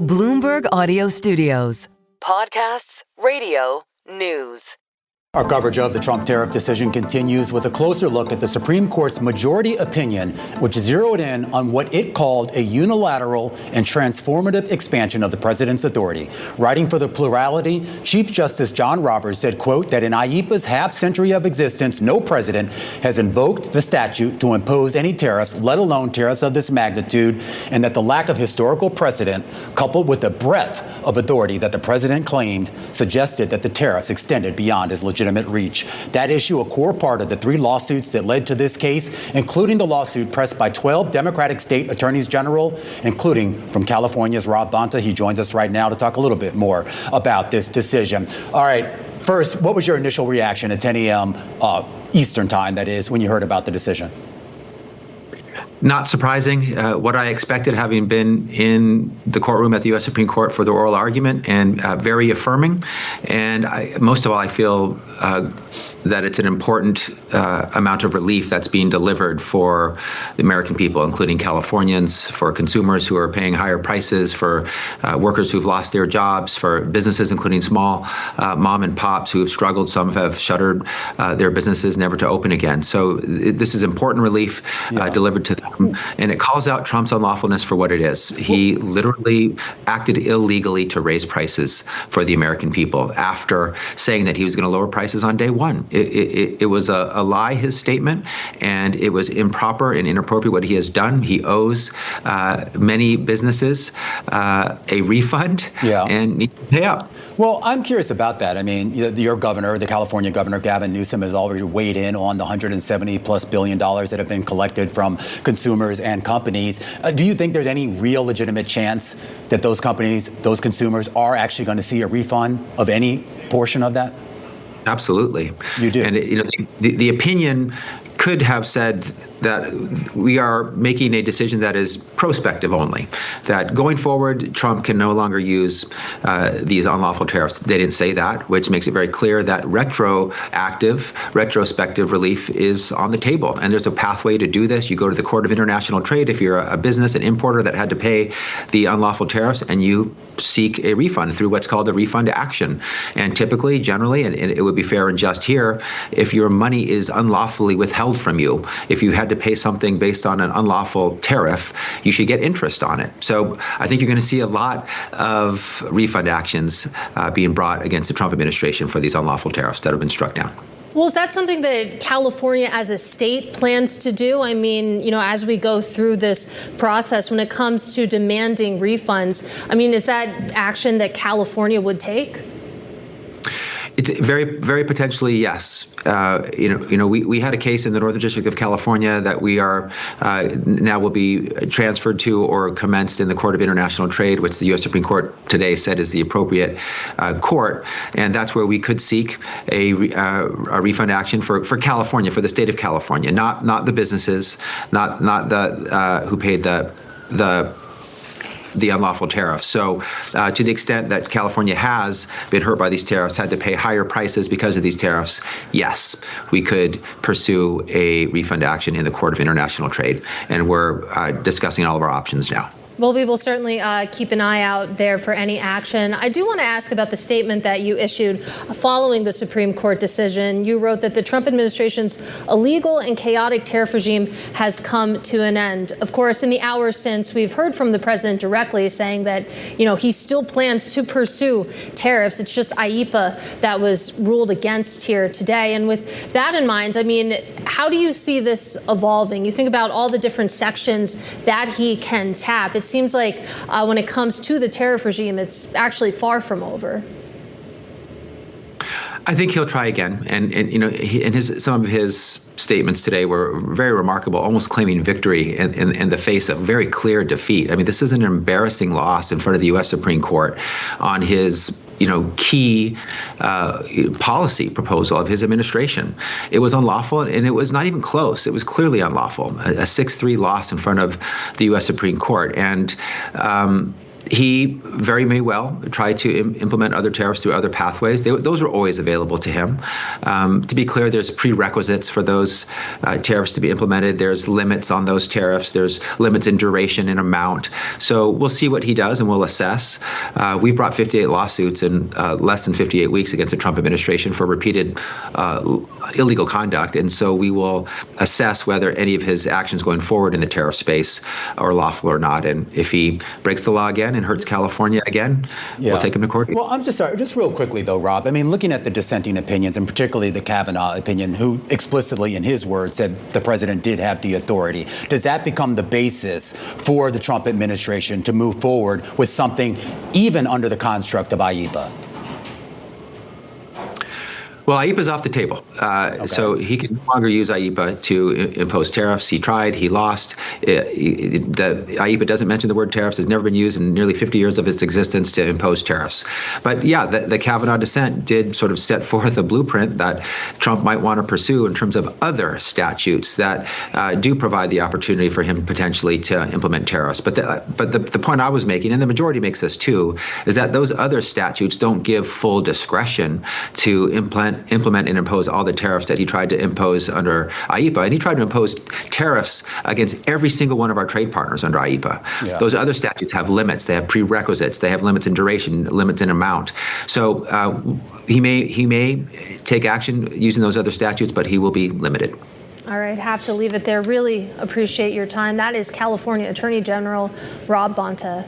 Bloomberg Audio Studios. Podcasts, radio, news. Our coverage of the Trump tariff decision continues with a closer look at the Supreme Court's majority opinion, which zeroed in on what it called a unilateral and transformative expansion of the president's authority. Writing for the plurality, Chief Justice John Roberts said, quote, that in IEEPA's half-century of existence, no president has invoked the statute to impose any tariffs, let alone tariffs of this magnitude, and that the lack of historical precedent, coupled with the breadth of authority that the president claimed, suggested that the tariffs extended beyond his legitimate reach. That issue, a core part of the 3 lawsuits that led to this case, including the lawsuit pressed by 12 Democratic state attorneys general, including from California's Rob Bonta. He joins us right now to talk a little bit more about this decision. All right, first, what was your initial reaction at 10 a.m. Eastern time, that is, when you heard about the decision? Not surprising. What I expected, having been in the courtroom at the U.S. Supreme Court for the oral argument, and very affirming. And most of all, I feel that it's an important amount of relief that's being delivered for the American people, including Californians, for consumers who are paying higher prices, for workers who've lost their jobs, for businesses, including small mom and pops who have struggled. Some have shuttered their businesses, never to open again. So this is important relief delivered to them. And it calls out Trump's unlawfulness for what it is. He literally acted illegally to raise prices for the American people after saying that he was going to lower prices on day one. It was a lie, his statement, and it was improper and inappropriate what he has done. He owes many businesses a refund and needs to pay up. Well, I'm curious about that. I mean, your governor, the California governor, Gavin Newsom, has already weighed in on the $170+ billion that have been collected from consumers and companies. Do you think there's any real legitimate chance that those companies, those consumers, are actually going to see a refund of any portion of that? Absolutely. You do. And the opinion could have said that we are making a decision that is prospective only, that going forward, Trump can no longer use these unlawful tariffs. They didn't say that, which makes it very clear that retrospective relief is on the table. And there's a pathway to do this. You go to the Court of International Trade if you're a business, an importer that had to pay the unlawful tariffs, and you seek a refund through what's called a refund action. And typically, generally, and it would be fair and just here, if your money is unlawfully withheld from you, if you had to pay something based on an unlawful tariff, you should get interest on it. So I think you're going to see a lot of refund actions being brought against the Trump administration for these unlawful tariffs that have been struck down. Well, is that something that California as a state plans to do? I mean, as we go through this process, when it comes to demanding refunds, I mean, is that action that California would take? It's very, very potentially, yes. We had a case in the Northern District of California that we are now will be transferred to or commenced in the Court of International Trade, which the U.S. Supreme Court today said is the appropriate court, and that's where we could seek a refund action for California, for the state of California, not the businesses, not the who paid the unlawful tariffs. So to the extent that California has been hurt by these tariffs, had to pay higher prices because of these tariffs, yes, we could pursue a refund action in the Court of International Trade. And we're discussing all of our options now. Well, we will certainly keep an eye out there for any action. I do want to ask about the statement that you issued following the Supreme Court decision. You wrote that the Trump administration's illegal and chaotic tariff regime has come to an end. Of course, in the hours since, we've heard from the president directly saying that, he still plans to pursue tariffs. It's just IEEPA that was ruled against here today. And with that in mind, I mean, how do you see this evolving? You think about all the different sections that he can tap. It seems like when it comes to the tariff regime, it's actually far from over. I think he'll try again, and some of his statements today were very remarkable, almost claiming victory in the face of very clear defeat. I mean, this is an embarrassing loss in front of the U.S. Supreme Court on his key policy proposal of his administration. It was unlawful, and it was not even close. It was clearly unlawful, a 6-3 loss in front of the U.S. Supreme Court. And He very may well try to implement other tariffs through other pathways. Those are always available to him. To be clear, there's prerequisites for those tariffs to be implemented. There's limits on those tariffs. There's limits in duration and amount. So we'll see what he does, and we'll assess. We've brought 58 lawsuits in less than 58 weeks against the Trump administration for repeated illegal conduct, and so we will assess whether any of his actions going forward in the tariff space are lawful or not. And if he breaks the law again and hurts California again, we'll take him to court. Well, I'm just sorry, just real quickly though, Rob. I mean, looking at the dissenting opinions, and particularly the Kavanaugh opinion, who explicitly, in his words, said the president did have the authority. Does that become the basis for the Trump administration to move forward with something even under the construct of IEPA? Well, IEPA is off the table, so he can no longer use IEPA to impose tariffs. He tried, he lost. The IEPA doesn't mention the word tariffs. It's never been used in nearly 50 years of its existence to impose tariffs. But yeah, the Kavanaugh dissent did sort of set forth a blueprint that Trump might want to pursue in terms of other statutes that do provide the opportunity for him potentially to implement tariffs. But the point I was making, and the majority makes this too, is that those other statutes don't give full discretion to implement and impose all the tariffs that he tried to impose under IEPA. And he tried to impose tariffs against every single one of our trade partners under IEPA. Yeah. Those other statutes have limits. They have prerequisites. They have limits in duration, limits in amount. So he may take action using those other statutes, but he will be limited. All right, have to leave it there. Really appreciate your time. That is California Attorney General Rob Bonta.